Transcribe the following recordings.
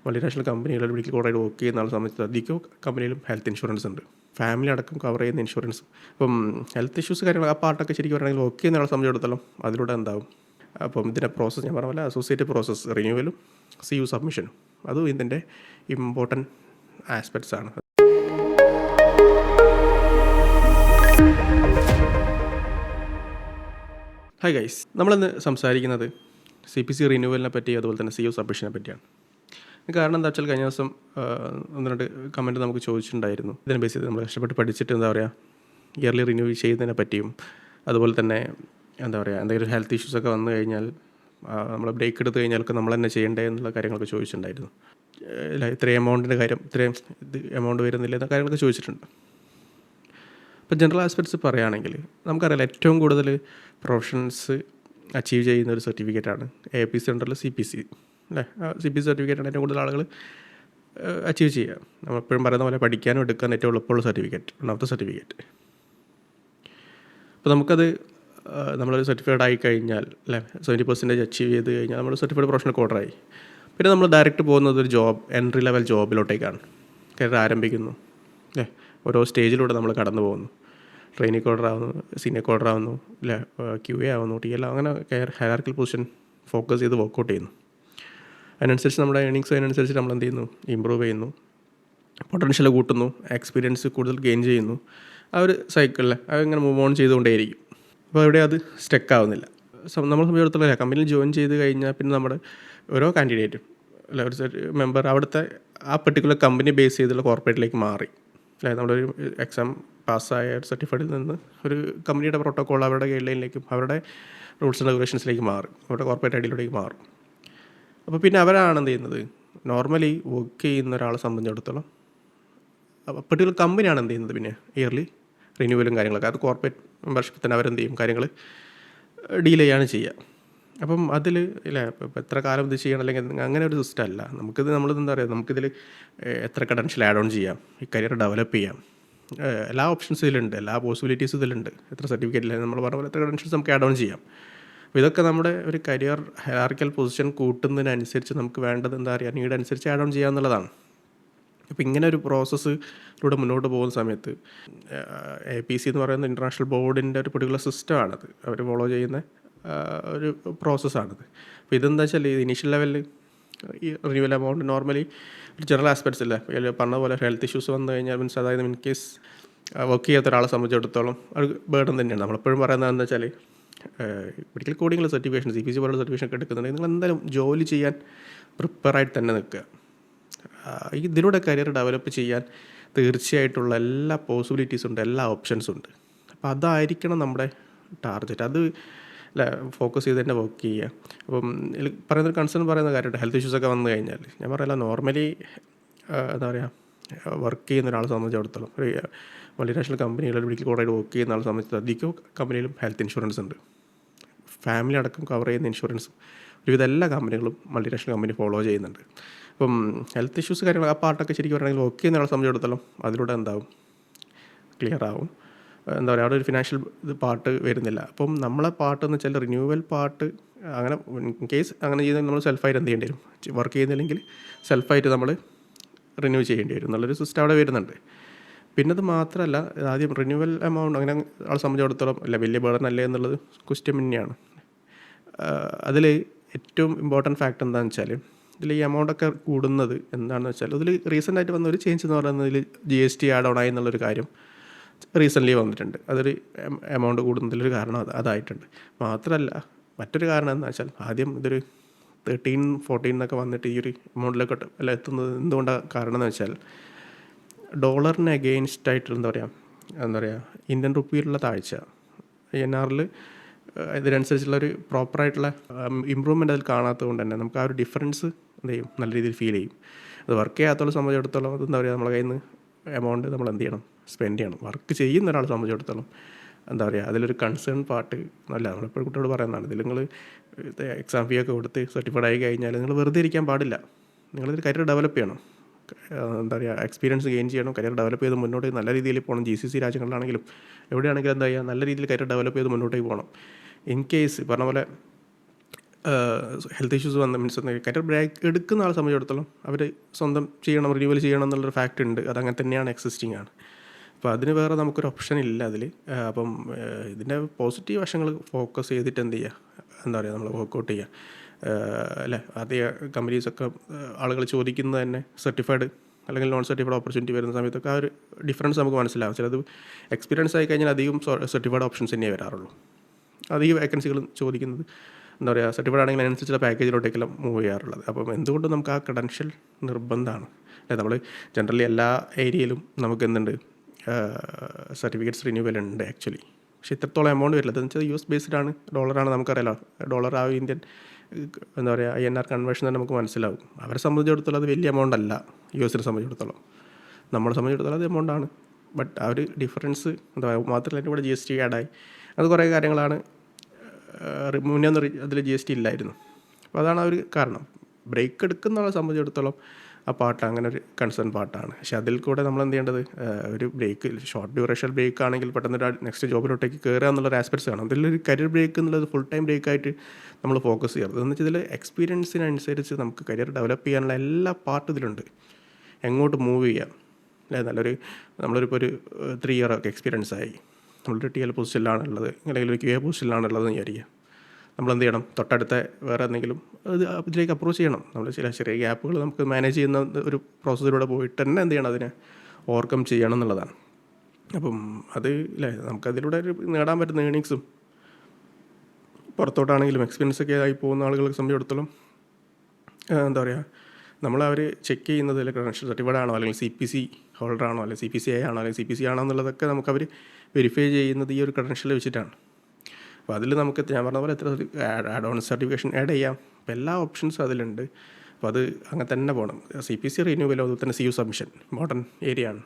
Multinational കമ്പനികളിൽ medical കോഡായിട്ട് work ചെയ്യുന്ന ആളെ സംബന്ധിച്ച് അധികം കമ്പനിയിലും ഹെൽത്ത് ഇൻഷുറൻസ് ഉണ്ട്. ഫാമിലി അടക്കം കവർ ചെയ്യുന്ന ഇൻഷുറൻസ്. അപ്പം ഹെൽത്ത് ഇഷ്യൂസ് കാര്യങ്ങൾ ആ പാർട്ടൊക്കെ ശരിക്കും പറയുകയാണെങ്കിൽ വർക്ക് ചെയ്യുന്ന ആളെ സംബന്ധിച്ചിടത്തോളം അതിലൂടെ എന്താവും. അപ്പം ഇതിൻ്റെ പ്രോസസ്സ് ഞാൻ പറഞ്ഞ പോലെ അസോസിയേറ്റ് പ്രോസസ്സ് റിന്യൂവലും CU സബ്മിഷനും അതും ഇതിൻ്റെ ഇമ്പോർട്ടൻറ്റ് ആസ്പെക്ട്സ് ആണ്. ഹായ് ഗൈസ്, നമ്മളിന്ന് സംസാരിക്കുന്നത് CPC റിന്യൂവലിനെ പറ്റി അതുപോലെ തന്നെ CU സബ്മിഷനെ പറ്റിയാണ്. കാരണം എന്താ വെച്ചാൽ കഴിഞ്ഞ ദിവസം ഒന്ന് രണ്ട് കമൻറ്റ് നമുക്ക് ചോദിച്ചിട്ടുണ്ടായിരുന്നു. ഇതിനെ ബേസ് ചെയ്ത് നമ്മൾ കഷ്ടപ്പെട്ട് പഠിച്ചിട്ട് എന്താ പറയുക ഇയർലി റിന്യൂ ചെയ്യുന്നതിനെ പറ്റിയും അതുപോലെ തന്നെ എന്താ പറയുക എന്തെങ്കിലും ഹെൽത്ത് ഇഷ്യൂസൊക്കെ വന്നു കഴിഞ്ഞാൽ നമ്മൾ ബ്രേക്ക് എടുത്ത് കഴിഞ്ഞാലൊക്കെ നമ്മൾ തന്നെ ചെയ്യേണ്ടേ എന്നുള്ള കാര്യങ്ങളൊക്കെ ചോദിച്ചിട്ടുണ്ടായിരുന്നു. ഇത്രയും എമൗണ്ടിൻ്റെ കാര്യം, ഇത്രയും എമൗണ്ട് വരുന്നില്ല എന്ന കാര്യങ്ങളൊക്കെ ചോദിച്ചിട്ടുണ്ട്. ഇപ്പോൾ ജനറൽ ആസ്പെക്ട്സ് പറയുകയാണെങ്കിൽ നമുക്കറിയാം ഏറ്റവും കൂടുതൽ പ്രൊഫഷൻസ് അച്ചീവ് ചെയ്യുന്ന ഒരു സർട്ടിഫിക്കറ്റാണ് APC സെൻറ്ററിൽ CPC അല്ലേ. CPC സർട്ടിഫിക്കറ്റാണ് ഏറ്റവും കൂടുതൽ ആളുകൾ അച്ചീവ് ചെയ്യുക. നമ്മളെപ്പോഴും പറയുന്ന പോലെ പഠിക്കാനും എടുക്കാനും ഏറ്റവും എളുപ്പമുള്ള സർട്ടിഫിക്കറ്റ്, ഒന്നാമത്തെ സർട്ടിഫിക്കറ്റ്. അപ്പോൾ നമുക്കത് നമ്മളൊരു സർട്ടിഫൈഡ് ആയി കഴിഞ്ഞാൽ അല്ലേ 70% അച്ചീവ് ചെയ്ത് കഴിഞ്ഞാൽ നമ്മൾ സർട്ടിഫൈഡ് പ്രൊഫഷണൽ കോഡറായി. പിന്നെ നമ്മൾ ഡയറക്റ്റ് പോകുന്നത് ഒരു എൻട്രി ലെവൽ ജോബിലോട്ടേക്കാണ്. കരിയർ ആരംഭിക്കുന്നു അല്ലേ. ഓരോ സ്റ്റേജിലൂടെ നമ്മൾ കടന്നു പോകുന്നു. ട്രെയിനിങ് കോഡർ ആവുന്നു, സീനിയർ കോഡർ ആവുന്നു അല്ലേ, QA ആവുന്നു, TL അങ്ങനെ ഹയറാർക്കിക്കൽ പൊസിഷൻ ഫോക്കസ് ചെയ്ത് വർക്കൗട്ട് ചെയ്യുന്നു. അതിനനുസരിച്ച് നമ്മുടെ ഏണിങ്സ് അതിനനുസരിച്ച് നമ്മൾ എന്ത് ചെയ്യുന്നു, ഇമ്പ്രൂവ് ചെയ്യുന്നു, പൊട്ടൻഷ്യൽ കൂട്ടുന്നു, എക്സ്പീരിയൻസ് കൂടുതൽ ഗെയിൻ ചെയ്യുന്നു. ആ ഒരു സൈക്കിളിൽ അതിങ്ങനെ മൂവ് ഓൺ ചെയ്തുകൊണ്ടേയിരിക്കും. അപ്പോൾ ഇവിടെ അത് സ്റ്റക്ക് ആവുന്നില്ല. നമ്മളെ സംബന്ധിച്ചിടത്തോളം കമ്പനിയിൽ ജോയിൻ ചെയ്ത് കഴിഞ്ഞാൽ പിന്നെ നമ്മുടെ ഓരോ കാൻഡിഡേറ്റും അല്ല ഒരു മെമ്പർ അവിടുത്തെ ആ പെർട്ടിക്കുലർ കമ്പനി ബേസ് ചെയ്തുള്ള കോർപ്പറേറ്റിലേക്ക് മാറി അല്ലേ. നമ്മളൊരു എക്സാം പാസ്സായ സർട്ടിഫൈഡിൽ നിന്ന് ഒരു കമ്പനിയുടെ പ്രോട്ടോക്കോൾ അവരുടെ ഗൈഡ് ലൈനിലേക്കും അവരുടെ റൂൾസ് ആൻഡ് റെഗുലേഷൻസിലേക്ക് മാറും, അവരുടെ കോർപ്പറേറ്റ് ഐഡിയിലേക്ക് മാറും. അപ്പോൾ പിന്നെ അവരാണ് എന്ത് ചെയ്യുന്നത്, നോർമലി വർക്ക് ചെയ്യുന്ന ഒരാളെ സംബന്ധിച്ചിടത്തോളം പെർട്ടിക്കുലർ കമ്പനിയാണ് എന്ത് ചെയ്യുന്നത് പിന്നെ ഇയർലി റിന്യൂവലും കാര്യങ്ങളൊക്കെ അത് കോർപ്പറേറ്റ് മെമ്പർഷിപ്പിൽ തന്നെ അവരെന്ത് ചെയ്യും, കാര്യങ്ങൾ ഡീൽ ചെയ്യാണ് ചെയ്യുക. അപ്പം അതിൽ ഇല്ലേ ഇപ്പോൾ എത്ര കാലം ഇത് ചെയ്യണം അല്ലെങ്കിൽ അങ്ങനെ ഒരു സിസ്റ്റം അല്ല. നമ്മളിതെന്താ പറയുക, നമുക്കിതിൽ എത്ര ക്രെഡൻഷ്യൽ ആഡ് ഓൺ ചെയ്യാം, ഈ കരിയർ ഡെവലപ്പ് ചെയ്യാം, എല്ലാ ഓപ്ഷൻസും ഇതിലുണ്ട്, എല്ലാ പോസിബിലിറ്റീസും ഇതിലുണ്ട്. എത്ര സർട്ടിഫിക്കറ്റില്ല നമ്മൾ പറഞ്ഞ പോലെ എത്ര ക്രെഡൻഷ്യൽസ് നമുക്ക് ആഡ് ഓൺ ചെയ്യാം. അപ്പോൾ ഇതൊക്കെ നമ്മുടെ ഒരു കരിയർ ഹയറാർക്കിക്കൽ പൊസിഷൻ കൂട്ടുന്നതിനനുസരിച്ച് നമുക്ക് വേണ്ടത് എന്താ പറയുക നീഡ് അനുസരിച്ച് ആഡ് ഓൺ ചെയ്യാന്നുള്ളതാണ്. അപ്പോൾ ഇങ്ങനെ ഒരു പ്രോസസ്സിലൂടെ മുന്നോട്ട് പോകുന്ന സമയത്ത് APC എന്ന് പറയുന്ന ഇൻ്റർനാഷണൽ ബോർഡിൻ്റെ ഒരു പെർട്ടിക്കുലർ സിസ്റ്റമാണത്, അവർ ഫോളോ ചെയ്യുന്ന ഒരു പ്രോസസ്സാണിത്. അപ്പോൾ ഇതെന്താ വെച്ചാൽ ഇനീഷ്യൽ ലെവലിൽ ഈ റിന്യൂവൽ എമൗണ്ട് നോർമലി ഒരു ജനറൽ ആസ്പെക്ട്സ് ഇല്ല. പറഞ്ഞ പോലെ ഹെൽത്ത് ഇഷ്യൂസ് വന്നു കഴിഞ്ഞാൽ മീൻസ് അതായത് ഇൻ കേസ് വർക്ക് ചെയ്യാത്ത ഒരാളെ സംബന്ധിച്ചിടത്തോളം ഒരു ബേർഡൻ തന്നെയാണ്. നമ്മളെപ്പോഴും പറയുന്നത് എന്താ വെച്ചാൽ മെഡിക്കൽ കോഡിങ്ങിലെ സർട്ടിഫിക്കേഷൻ CPC പോലുള്ള സർട്ടിഫിക്കേഷൻ ഒക്കെ എടുക്കുന്നുണ്ടെങ്കിൽ നിങ്ങൾ എന്തായാലും ജോലി ചെയ്യാൻ പ്രിപ്പയറായിട്ട് തന്നെ നിൽക്കുക. ഇതിലൂടെ കരിയർ ഡെവലപ്പ് ചെയ്യാൻ തീർച്ചയായിട്ടുള്ള എല്ലാ പോസിബിലിറ്റീസും ഉണ്ട്, എല്ലാ ഓപ്ഷൻസും ഉണ്ട്. അപ്പോൾ അതായിരിക്കണം നമ്മുടെ ടാർഗറ്റ്. അത് അല്ല ഫോക്കസ് ചെയ്ത് തന്നെ വർക്ക് ചെയ്യുക. അപ്പം പറയുന്നൊരു കൺസേൺ പറയുന്ന കാര്യമുണ്ട്, ഹെൽത്ത് ഇഷ്യൂസൊക്കെ വന്നു കഴിഞ്ഞാൽ ഞാൻ പറയില്ല നോർമലി എന്താ പറയുക വർക്ക് ചെയ്യുന്ന ഒരാളെ സംബന്ധിച്ചിടത്തോളം ഒരു മൾട്ടിനാഷണൽ കമ്പനികളിൽ മെഡിക്കൽ കോഡായിട്ട് വർക്ക് ചെയ്യുന്ന ആളെ സംബന്ധിച്ച് അധികം കമ്പനിയിലും ഹെൽത്ത് ഇൻഷുറൻസ് ഉണ്ട്. ഫാമിലി അടക്കം കവർ ചെയ്യുന്ന ഇൻഷുറൻസും ഒരുവിധ എല്ലാ കമ്പനികളും മൾട്ടിനാഷണൽ കമ്പനി ഫോളോ ചെയ്യുന്നുണ്ട്. അപ്പം ഹെൽത്ത് ഇഷ്യൂസ് കാര്യങ്ങൾ ആ പാർട്ടൊക്കെ ശരിക്കും പറയുകയാണെങ്കിൽ വർക്ക് ചെയ്യുന്ന ആളെ സംബന്ധിച്ചിടത്തോളം അതിലൂടെ എന്താവും ക്ലിയർ ആവും. എന്താ പറയുക അവിടെ ഒരു ഫിനാൻഷ്യൽ പാർട്ട് വരുന്നില്ല. അപ്പം നമ്മളെ പാർട്ട് എന്ന് വെച്ചാൽ റിന്യൂവൽ പാർട്ട് അങ്ങനെ ഇൻ കേസ് അങ്ങനെ ചെയ്താൽ നമ്മൾ സെൽഫായിട്ട് എന്ത് ചെയ്യേണ്ടി വരും, വർക്ക് ചെയ്യുന്നില്ലെങ്കിൽ സെൽഫായിട്ട് നമ്മൾ റിന്യൂ ചെയ്യേണ്ടി വരും എന്നുള്ളൊരു സിസ്റ്റം അവിടെ വരുന്നുണ്ട്. പിന്നെ അത് മാത്രമല്ല ആദ്യം റിന്യൂവൽ എമൗണ്ട് അങ്ങനെ ആളെ സംബന്ധിച്ചിടത്തോളം അല്ല വലിയ ബേർഡൻ അല്ലേ എന്നുള്ളത് ക്വസ്റ്റ്യൻ തന്നെയാണ്. അതിൽ ഏറ്റവും ഇമ്പോർട്ടൻറ്റ് ഫാക്ട് എന്താണെന്ന് വെച്ചാൽ ഇതിൽ ഈ എമൗണ്ടൊക്കെ കൂടുന്നത് എന്താണെന്ന് വെച്ചാൽ അതിൽ റീസെൻ്റായിട്ട് വന്ന ഒരു ചേഞ്ച് എന്ന് പറയുന്നതിൽ GST ആഡ് ഓൺ ആയി എന്നുള്ളൊരു കാര്യം റീസെൻ്റ്ലി വന്നിട്ടുണ്ട്. അതൊരു എമൗണ്ട് കൂടുന്നതിലൊരു കാരണം അതായിട്ടുണ്ട്. മാത്രമല്ല മറ്റൊരു കാരണം എന്താ വെച്ചാൽ ആദ്യം ഇതൊരു 13-14 എന്നൊക്കെ വന്നിട്ട് ഈ ഒരു എമൗണ്ടിലേക്ക് അല്ല എത്തുന്നത് എന്തുകൊണ്ടാണ് കാരണം എന്ന് വെച്ചാൽ ഡോളറിന് അഗെയിൻസ്റ്റ് ആയിട്ട് എന്താ പറയുക ഇന്ത്യൻ റുപ്പിയിലുള്ള താഴ്ച INR ഇതിനനുസരിച്ചുള്ളൊരു പ്രോപ്പറായിട്ടുള്ള ഇമ്പ്രൂവ്മെൻ്റ് അതിൽ കാണാത്തത് കൊണ്ട് തന്നെ നമുക്ക് ആ ഒരു ഡിഫറൻസ് എന്ത് ചെയ്യും, നല്ല രീതിയിൽ ഫീൽ ചെയ്യും. അത് വർക്ക് ചെയ്യാത്തോളം സംബന്ധിച്ചിടത്തോളം അത് എന്താ പറയുക നമ്മളെ കയ്യിൽ നിന്ന് എമൗണ്ട് നമ്മൾ എന്ത് ചെയ്യണം, സ്പെൻഡ് ചെയ്യണം. വർക്ക് ചെയ്യുന്ന ഒരാളെ സംബന്ധിച്ചിടത്തോളം എന്താ പറയുക അതിലൊരു കൺസേൺ പാർട്ട് അല്ല. നമ്മളെപ്പോഴും കുട്ടിയോട് പറയുന്നതാണ്, ഇതിൽ നിങ്ങൾ എക്സാം ഫീ ഒക്കെ കൊടുത്ത് സർട്ടിഫൈഡ് ആയി കഴിഞ്ഞാൽ നിങ്ങൾ വെറുതെ ഇരിക്കാൻ പാടില്ല. നിങ്ങളിതൊരു കരിയർ ഡെവലപ്പ് ചെയ്യണം, എന്താ പറയുക എക്സ്പീരിയൻസ് ഗെയിൻ ചെയ്യണം, കരിയർ ഡെവലപ്പ് ചെയ്ത് മുന്നോട്ട് നല്ല രീതിയിൽ പോകണം. GCC രാജ്യങ്ങളിലാണെങ്കിലും എവിടെയാണെങ്കിലും എന്താ ചെയ്യുക നല്ല രീതിയിൽ കരിയർ ഡെവലപ്പ് ചെയ്ത് മുന്നോട്ടേക്ക് പോകണം. ഇൻ കേസ് പറഞ്ഞ പോലെ ഹെൽത്ത് ഇഷ്യൂസ് വന്ന മീൻസ് കരിയർ ബ്രേക്ക് എടുക്കുന്ന ആളെ സംബന്ധിച്ചിടത്തോളം അവർ സ്വന്തം ചെയ്യണം, റിന്യൂവൽ ചെയ്യണം എന്നുള്ളൊരു ഫാക്റ്റ് ഉണ്ട്. അതങ്ങനെ തന്നെയാണ്, എക്സിസ്റ്റിംഗ് ആണ്. അപ്പോൾ അതിന് വേറെ നമുക്കൊരു ഓപ്ഷൻ ഇല്ല അതിൽ. അപ്പം ഇതിൻ്റെ പോസിറ്റീവ് വശങ്ങൾ ഫോക്കസ് ചെയ്തിട്ട് എന്ത് ചെയ്യുക, എന്താ പറയുക, നമ്മൾ വർക്കൗട്ട് ചെയ്യുക. അല്ലേ, ആദ്യ കമ്പനീസൊക്കെ ആളുകൾ ചോദിക്കുന്നത് തന്നെ സർട്ടിഫൈഡ് അല്ലെങ്കിൽ നോൺ സർട്ടിഫൈഡ് ഓപ്പർച്യൂണിറ്റി വരുന്ന സമയത്തൊക്കെ ആ ഒരു ഡിഫറൻസ് നമുക്ക് മനസ്സിലാവും. ചിലത് എക്സ്പീരിയൻസ് ആയി കഴിഞ്ഞാൽ അധികം സർട്ടിഫൈഡ് ഓപ്ഷൻസ് തന്നെയേ വരാറുള്ളൂ. അധികം വേക്കൻസികൾ ചോദിക്കുന്നത് എന്താ പറയുക, സർട്ടിഫൈഡ് ആണെങ്കിൽ അതിനനുസരിച്ചുള്ള പാക്കേജിലോട്ടേക്കെല്ലാം മൂവ് ചെയ്യാറുള്ളത്. അപ്പം എന്തുകൊണ്ട് നമുക്ക് ആ ക്രെഡൻഷ്യൽ നിർബന്ധമാണ്. അല്ലെ, നമ്മൾ ജനറലി എല്ലാ ഏരിയയിലും നമുക്ക് എന്തുണ്ട്, സർട്ടിഫിക്കറ്റ്സ് റിന്യൂവൽ ഉണ്ട് ആക്ച്വലി. പക്ഷേ ഇത്രത്തോളം എമൗണ്ട് വരില്ല. അതെന്ന് വെച്ചാൽ US ബേസ്ഡ് ആണ്, ഡോളറാണ്, നമുക്കറിയാലോ. ഡോളർ ആ ഇന്ത്യൻ എന്താ പറയുക INR കൺവേർഷൻ തന്നെ നമുക്ക് മനസ്സിലാവും. അവരെ സംബന്ധിച്ചിടത്തോളം അത് വലിയ എമൗണ്ട് അല്ല, US സംബന്ധിച്ചിടത്തോളം. നമ്മളെ സംബന്ധിച്ചിടത്തോളം അത് എമൗണ്ടാണ്. ബട്ട് ആ ഒരു ഡിഫറൻസ് എന്താ പറയുക, മാത്രമല്ല അതിൻ്റെ കൂടെ GST ആഡായി. അത് കുറേ കാര്യങ്ങളാണ്. മുന്നേ ഒന്നും അതിൽ GST ഇല്ലായിരുന്നു. അപ്പോൾ അതാണ് ആ ഒരു കാരണം. ബ്രേക്ക് എടുക്കുന്ന ആളെ സംബന്ധിച്ചിടത്തോളം ആ പാട്ട് അങ്ങനെ ഒരു കൺസേൺ പാട്ടാണ്. പക്ഷേ അതിൽ കൂടെ നമ്മൾ എന്ത് ചെയ്യേണ്ടത്, ഒരു ബ്രേക്ക്, ഷോർട്ട് ഡ്യൂറേഷൻ ബ്രേക്ക് ആണെങ്കിൽ പെട്ടെന്ന് ഒരു നെക്സ്റ്റ് ജോബിലോട്ടേക്ക് കയറുക എന്നുള്ളൊരു ആസ്പെക്ട്സ് ആണ്. അതിലൊരു കരിയർ ബ്രേക്ക് എന്നുള്ളത് ഫുൾ ടൈം ബ്രേക്കായിട്ട് നമ്മൾ ഫോക്കസ് ചെയ്യരുത്. എന്ന് വെച്ചാൽ ഇതിൽ എക്സ്പീരിയൻസിനനുസരിച്ച് നമുക്ക് കരിയർ ഡെവലപ്പ് ചെയ്യാനുള്ള എല്ലാ പാർട്ടും ഇതിലുണ്ട്. എങ്ങോട്ട് മൂവ് ചെയ്യാം, അല്ലേ, നമ്മളൊരിപ്പോൾ ഒരു 3 ഇയർ ഒക്കെ എക്സ്പീരിയൻസ് ആയി, നമ്മളൊരു TL പൊസിഷനിലാണ് ഉള്ളത്, അല്ലെങ്കിൽ ഒരു QA പൊസിഷനിലാണ് ഉള്ളതെന്ന് വിചാരിക്കുക. നമ്മളെന്ത് ചെയ്യണം, തൊട്ടടുത്ത വേറെ എന്തെങ്കിലും ഇതിലേക്ക് അപ്രോച്ച് ചെയ്യണം. നമ്മൾ ചില ചെറിയ ഗ്യാപ്പുകൾ നമുക്ക് മാനേജ് ചെയ്യുന്ന ഒരു പ്രോസസ്സിലൂടെ പോയിട്ട് തന്നെ എന്ത് ചെയ്യണം, അതിനെ ഓവർകം ചെയ്യണം എന്നുള്ളതാണ്. അപ്പം അത് അല്ലേ, നമുക്കതിലൂടെ ഒരു നേടാൻ പറ്റുന്ന ഏണിങ്സും പുറത്തോട്ടാണെങ്കിലും എക്സ്പീരിയൻസൊക്കെ ആയി പോകുന്ന ആളുകളെ സംബന്ധിച്ചിടത്തോളം എന്താ പറയുക, നമ്മളവർ ചെക്ക് ചെയ്യുന്നത് ക്രെഡൻഷ്യൽ സർട്ടിഫൈഡ് ആണോ, അല്ലെങ്കിൽ CPC ഹോൾഡർ ആണോ, അല്ലെങ്കിൽ CPCI ആണോ, അല്ലെങ്കിൽ CPC ആണോ എന്നുള്ളതൊക്കെ നമുക്കവർ വെരിഫൈ ചെയ്യുന്നത് ഈ ഒരു ക്രെഡൻഷ്യൽ വെച്ചിട്ടാണ്. അപ്പോൾ അതിൽ നമുക്ക് ഞാൻ പറഞ്ഞ പോലെ എത്ര ആഡ് ഓൺ സർട്ടിഫിക്കേഷൻ ആഡ് ചെയ്യാം, അപ്പോൾ എല്ലാ ഓപ്ഷൻസും അതിലുണ്ട്. അപ്പോൾ അത് അങ്ങനെ തന്നെ പോകണം. CPC റിന്യൂവൽ, അതുപോലെ തന്നെ CU സബ്മിഷൻ ഇമ്പോർട്ടൻറ്റ് ഏരിയ ആണ്.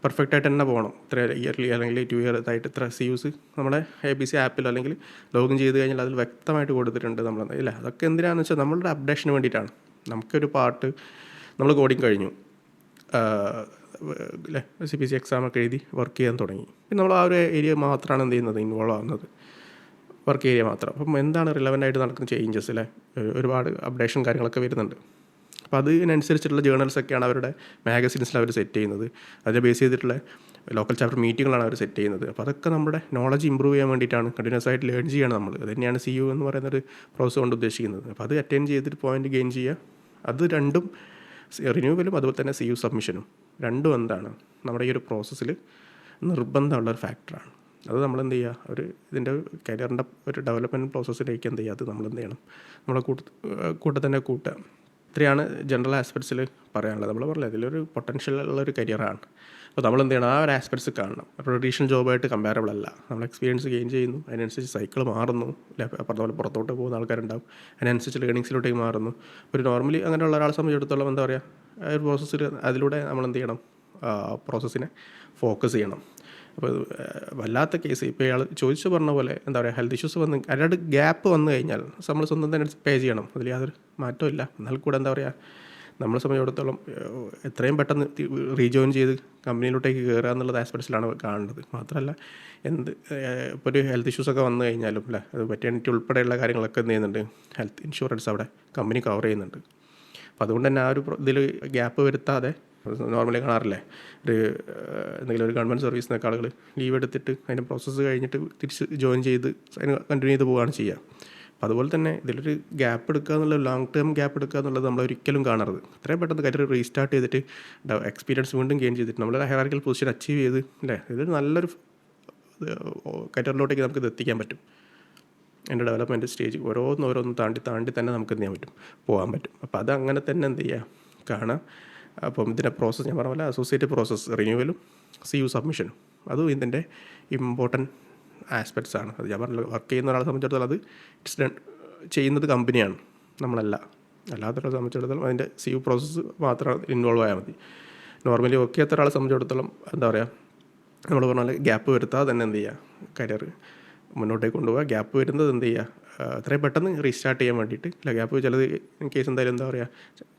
പെർഫെക്റ്റ് ആയിട്ട് തന്നെ പോകണം. ഇത്ര ഇയർലി അല്ലെങ്കിൽ 2 ഇയർ ആയിട്ട് ഇത്ര CUs നമ്മുടെ ABC ആപ്പിൽ അല്ലെങ്കിൽ ലോഗിൻ ചെയ്ത് കഴിഞ്ഞാൽ അതിൽ വ്യക്തമായിട്ട് കൊടുത്തിട്ടുണ്ട്. നമ്മൾ ഇല്ല, അതൊക്കെ എന്തിനാണെന്ന് വെച്ചാൽ നമ്മളുടെ അപ്ഡേഷന് വേണ്ടിയിട്ടാണ്. നമുക്കൊരു പാർട്ട് നമ്മൾ കോഡിങ് കഴിഞ്ഞു, അല്ലേ, CPC എക്സാമൊക്കെ എഴുതി വർക്ക് ചെയ്യാൻ തുടങ്ങി. പിന്നെ നമ്മൾ ആ ഒരു ഏരിയ മാത്രമാണ് എന്ത് ചെയ്യുന്നത്, ഇൻവോൾവ് ആകുന്നത്, വർക്ക് ഏരിയ മാത്രം. അപ്പം എന്താണ് റിലവൻ്റ് ആയിട്ട് നടക്കുന്ന ചേഞ്ചസ്, അല്ലേ, ഒരുപാട് അപ്ഡേഷൻ കാര്യങ്ങളൊക്കെ വരുന്നുണ്ട്. അപ്പോൾ അതിനനുസരിച്ചിട്ടുള്ള ജേർണൽസൊക്കെയാണ് അവരുടെ മാഗസിൻസിൽ അവർ സെറ്റ് ചെയ്യുന്നത്. അതിനെ ബേസ് ചെയ്തിട്ടുള്ള ലോക്കൽ ചാപ്റ്റർ മീറ്റിങ്ങുകളാണ് അവർ സെറ്റ് ചെയ്യുന്നത്. അപ്പോൾ അതൊക്കെ നമ്മുടെ നോളജ് ഇമ്പ്രൂവ് ചെയ്യാൻ വേണ്ടിയിട്ടാണ്, കണ്ടിന്യൂസ് ആയിട്ട് ലേൺ ചെയ്യണം നമ്മൾ. അത് തന്നെയാണ് CU എന്ന് പറയുന്നൊരു പ്രോസസ്സ് കൊണ്ട് ഉദ്ദേശിക്കുന്നത്. അപ്പോൾ അത് അറ്റൻഡ് ചെയ്തിട്ട് പോയിന്റ് ഗെയിൻ ചെയ്യുക. അത് രണ്ടും, റിന്യൂവലും അതുപോലെ തന്നെ CU സബ്മിഷനും രണ്ടും എന്താണ് നമ്മുടെ ഈ ഒരു പ്രോസസ്സിൽ നിർബന്ധമുള്ളൊരു ഫാക്ടറാണ്. അത് നമ്മളെന്ത് ചെയ്യുക, ഒരു ഇതിൻ്റെ കരിയറിൻ്റെ ഒരു ഡെവലപ്മെൻറ്റ് പ്രോസസ്സിലേക്ക് എന്ത് ചെയ്യുക, അത് നമ്മളെന്ത് ചെയ്യണം, നമ്മളെ കൂട്ടത്തന്നെ കൂട്ടുക. ഇത്രയാണ് ജനറൽ ആസ്പെക്ട്സിൽ പറയാനുള്ളത്. നമ്മൾ പറഞ്ഞില്ല, ഇതിലൊരു പൊട്ടൻഷ്യൽ ഉള്ളൊരു കരിയറാണ്. അപ്പോൾ നമ്മൾ എന്ത് ചെയ്യണം, ആ ഒരു ആസ്പെക്ട്സ് കാണണം. ട്രഡീഷണൽ ജോബായിട്ട് കമ്പാരബിൾ അല്ല. നമ്മൾ എക്സ്പീരിയൻസ് ഗെയിൻ ചെയ്യുന്നു, അതിനനുസരിച്ച് സൈക്കിൾ മാറുന്നു, അല്ലെ, പറഞ്ഞ പോലെ പുറത്തോട്ട് പോകുന്ന ആൾക്കാരുണ്ടാവും, അതിനനുസരിച്ച് ലേണിങ്സിലോട്ടേക്ക് മാറുന്നു. ഒരു നോർമലി അങ്ങനെയുള്ള ഒരാളെ സംബന്ധിച്ചിടത്തോളം എന്താ പറയുക, ആ ഒരു പ്രോസസ്സിൽ അതിലൂടെ നമ്മൾ എന്ത് ചെയ്യണം, പ്രോസസ്സിനെ ഫോക്കസ് ചെയ്യണം. അപ്പോൾ വല്ലാത്ത കേസ്, ഇപ്പോൾ ഇയാൾ ചോദിച്ചു പറഞ്ഞ പോലെ എന്താ പറയുക, ഹെൽത്ത് ഇഷ്യൂസ് വന്ന് അതിനോട് ഗ്യാപ്പ് വന്നു കഴിഞ്ഞാൽ നമ്മൾ സ്വന്തം തന്നെ പേ ചെയ്യണം. അതിൽ യാതൊരു മാറ്റവും ഇല്ല. എന്നാൽ കൂടെ എന്താ പറയുക, നമ്മളെ സംബന്ധിച്ചിടത്തോളം എത്രയും പെട്ടെന്ന് റീജോയിൻ ചെയ്ത് കമ്പനിയിലോട്ടേക്ക് കയറുക എന്നുള്ളത് ആസ്പെക്ട്സിലാണ് കാണേണ്ടത്. മാത്രമല്ല ഇപ്പോൾ ഒരു ഹെൽത്ത് ഇഷ്യൂസൊക്കെ വന്നു കഴിഞ്ഞാലും, അല്ലേ, അത് മെറ്റേണിറ്റി ഉൾപ്പെടെയുള്ള കാര്യങ്ങളൊക്കെ എന്ത് ചെയ്യുന്നുണ്ട്, ഹെൽത്ത് ഇൻഷുറൻസ് അവിടെ കമ്പനി കവർ ചെയ്യുന്നുണ്ട്. അപ്പോൾ അതുകൊണ്ട് തന്നെ ആ ഒരു ഇതിൽ ഗ്യാപ്പ് വരുത്താതെ, നോർമലി കാണാറില്ലേ, ഒരു എന്തെങ്കിലും ഒരു ഗവൺമെൻറ് സർവീസിനൊക്കെ ആളുകൾ ലീവ് എടുത്തിട്ട് അതിൻ്റെ പ്രോസസ്സ് കഴിഞ്ഞിട്ട് തിരിച്ച് ജോയിൻ ചെയ്ത് അതിന് കണ്ടിന്യൂ ചെയ്ത് പോവുകയാണ് ചെയ്യുക. അപ്പോൾ അതുപോലെ തന്നെ ഇതിലൊരു ഗ്യാപ്പ് എടുക്കുക എന്നുള്ള ലോങ് ടേം ഗ്യാപ്പ് എടുക്കുക എന്നുള്ളത് നമ്മൾ ഒരിക്കലും കാണരുത്. എത്രയും പെട്ടെന്ന് കരിയർ റീസ്റ്റാർട്ട് ചെയ്തിട്ട് എക്സ്പീരിയൻസ് വീണ്ടും ഗെയിൻ ചെയ്തിട്ട് നമ്മൾ ഹൈറാർക്കിക്കൽ പൊസിഷൻ അച്ചീവ് ചെയ്ത്, അല്ലേ, ഇതൊരു നല്ലൊരു കരിയറിലോട്ടേക്ക് നമുക്കിത് എത്തിക്കാൻ പറ്റും. എൻ്റെ ഡെവലപ്മെൻറ്റ് സ്റ്റേജ് ഓരോന്ന് താണ്ടി തന്നെ നമുക്ക് എന്ത് ചെയ്യാൻ പറ്റും, പോകാൻ പറ്റും. അപ്പോൾ അത് അങ്ങനെ തന്നെ എന്ത് ചെയ്യുക, കാണാം. അപ്പം ഇതിൻ്റെ പ്രോസസ്സ് ഞാൻ പറഞ്ഞ പോലെ അസോസിയേറ്റ് പ്രോസസ്സ് റിന്യൂവലും CU സബ്മിഷനും അതും ഇതിൻ്റെ ഇമ്പോർട്ടൻറ്റ് ആസ്പെക്ട്സ് ആണ്. അത് ഞാൻ പറഞ്ഞല്ലോ, വർക്ക് ചെയ്യുന്ന ഒരാളെ സംബന്ധിച്ചിടത്തോളം അത് ചെയ്യുന്നത് കമ്പനിയാണ്, നമ്മളല്ല. അല്ലാത്തൊരാളെ സംബന്ധിച്ചിടത്തോളം അതിൻ്റെ CU പ്രോസസ്സ് മാത്രം ഇൻവോൾവ് ആയാൽ മതി. നോർമലി വർക്ക് ചെയ്യാത്ത ഒരാളെ സംബന്ധിച്ചിടത്തോളം എന്താ പറയുക, നമ്മൾ പറഞ്ഞാൽ ഗ്യാപ്പ് വരുത്താതെ തന്നെ എന്ത് ചെയ്യുക, കരിയർ മുന്നോട്ടേക്ക് കൊണ്ടുപോകുക. ഗ്യാപ്പ് വരുന്നത് എന്ത് ചെയ്യുക, അത്രയും പെട്ടെന്ന് റീസ്റ്റാർട്ട് ചെയ്യാൻ വേണ്ടിയിട്ട്. ഇല്ല, ഗ്യാപ്പ് ചിലത് കേസ് എന്തായാലും എന്താ പറയുക,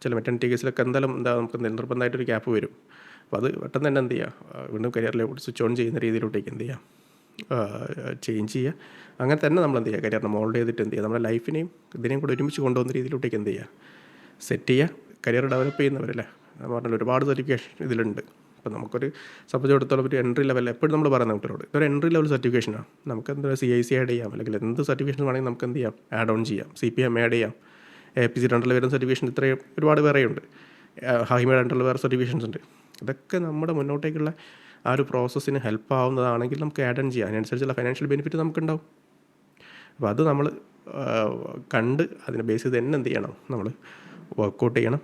ചില മെറ്റർണിറ്റി കേസിലൊക്കെ എന്തായാലും നമുക്ക് നിർബന്ധമായിട്ടൊരു ഗ്യാപ്പ് വരും. അപ്പോൾ അത് പെട്ടെന്ന് തന്നെ എന്ത് ചെയ്യുക, വീണ്ടും കരിയറിലേക്ക് സ്വിച്ച് ഓൺ ചെയ്യുന്ന രീതിയിലോട്ടേക്ക് എന്ത് ചെയ്യുക, ചേഞ്ച് ചെയ്യുക. അങ്ങനെ തന്നെ നമ്മൾ എന്ത് ചെയ്യുക, കരിയറിനെ മോൾഡ് ചെയ്തിട്ട് എന്ത് ചെയ്യുക, നമ്മുടെ ലൈഫിനെയും ഇതിനെയും കൂടെ ഒരുമിച്ച് കൊണ്ടുപോകുന്ന രീതിയിലോട്ടേക്ക് എന്ത് ചെയ്യുക, സെറ്റ് ചെയ്യുക. കരിയർ ഡെവലപ്പ് ചെയ്യുന്നവരല്ലേ, ഞാൻ പറഞ്ഞാൽ ഒരുപാട് സർട്ടിഫിക്കേഷൻ ഇതിലുണ്ട്. ഇപ്പോൾ നമുക്കൊരു സപ്പോസ് എടുത്തോളം ഒരു എൻട്രി ലെവൽ എപ്പോഴും നമ്മൾ പറയുന്ന കുട്ടികളോട്, ഇതൊരു എൻട്രി ലെവൽ സർട്ടിഫിക്കേഷനാണ്. നമുക്ക് എന്താ CIC ആഡ് ചെയ്യാം, അല്ലെങ്കിൽ എന്ത് സർട്ടിഫിക്കേഷൻ വേണമെങ്കിൽ നമുക്ക് എന്ത് ചെയ്യാം, ആഡ് ഓൺ ചെയ്യാം. CPM ആഡ് ചെയ്യാം. APC രണ്ടിൽ വരുന്ന സർട്ടിഫിക്കേഷൻ ഇത്രയും ഒരുപാട് വേറെയുണ്ട്. ഹൈമ രണ്ടിൽ വേറെ സർട്ടിഫിക്കേഷൻസ് ഉണ്ട്. ഇതൊക്കെ നമ്മുടെ മുന്നോട്ടേക്കുള്ള ആ ഒരു പ്രോസസ്സിന് ഹെൽപ്പ് ആവുന്നതാണെങ്കിൽ നമുക്ക് ആഡ് ഓൺ ചെയ്യാം. അതിനനുസരിച്ചുള്ള ഫൈനാൻഷ്യൽ ബെനിഫിറ്റ് നമുക്കുണ്ടാവും. അപ്പോൾ അത് നമ്മൾ കണ്ട് അതിനെ ബേസ് ചെയ്ത് തന്നെ എന്ത് ചെയ്യണം, നമ്മൾ വർക്കൗട്ട് ചെയ്യണം.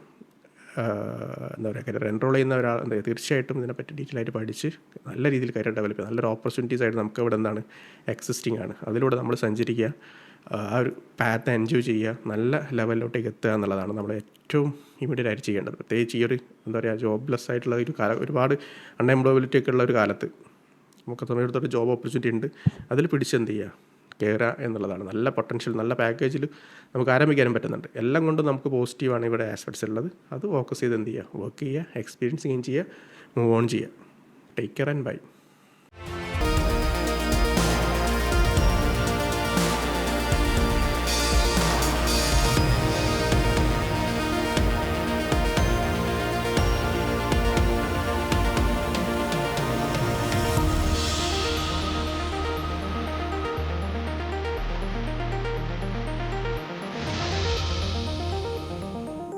എന്താ പറയുക, കരിയർ എൻറോൾ ചെയ്യുന്ന ഒരാൾ എന്താ തീർച്ചയായിട്ടും ഇതിനെപ്പറ്റി ഡീറ്റെയിൽ ആയിട്ട് പഠിച്ച് നല്ല രീതിയിൽ കരിയർ ഡെവലപ്പ് ചെയ്യുക. നല്ലൊരു ഓപ്പർച്യൂണിറ്റീസ് ആയിട്ട് നമുക്ക് ഇവിടെ എന്താണ് എക്സിസ്റ്റിംഗ് ആണ്. അതിലൂടെ നമ്മൾ സഞ്ചരിക്കുക, ആ ഒരു പാത്ത് എൻജോയ് ചെയ്യുക, നല്ല ലെവലിലോട്ടേക്ക് എത്തുക എന്നുള്ളതാണ് നമ്മൾ ഏറ്റവും ഇമ്മീഡിയറ്റ് ആയിട്ട് ചെയ്യേണ്ടത്. പ്രത്യേകിച്ച് ഈ ഒരു എന്താ പറയുക ജോബ്ലെസ് ആയിട്ടുള്ള ഒരു ഒരുപാട് അൺഎംപ്ലോയബിലിറ്റി ഒക്കെ ഉള്ള ഒരു കാലത്ത് നമുക്ക് സമയത്തോട്ട് ജോബ് ഓപ്പർച്യൂണിറ്റി ഉണ്ട്. അതിൽ പിടിച്ച് എന്ത് ചെയ്യുക, കയറുക എന്നുള്ളതാണ്. നല്ല പൊട്ടൻഷ്യൽ, നല്ല പാക്കേജിൽ നമുക്ക് ആരംഭിക്കാനും പറ്റുന്നുണ്ട്. എല്ലാം കൊണ്ടും നമുക്ക് പോസിറ്റീവാണ് ഇവിടെ ആസ്പെക്ട്സ് ഉള്ളത്. അത് ഫോക്കസ് ചെയ്ത് എന്ത് ചെയ്യുക, വർക്ക് ചെയ്യുക, എക്സ്പീരിയൻസ് ഗെയിൻ ചെയ്യുക, മൂവ് ഓൺ ചെയ്യുക. Take care and by.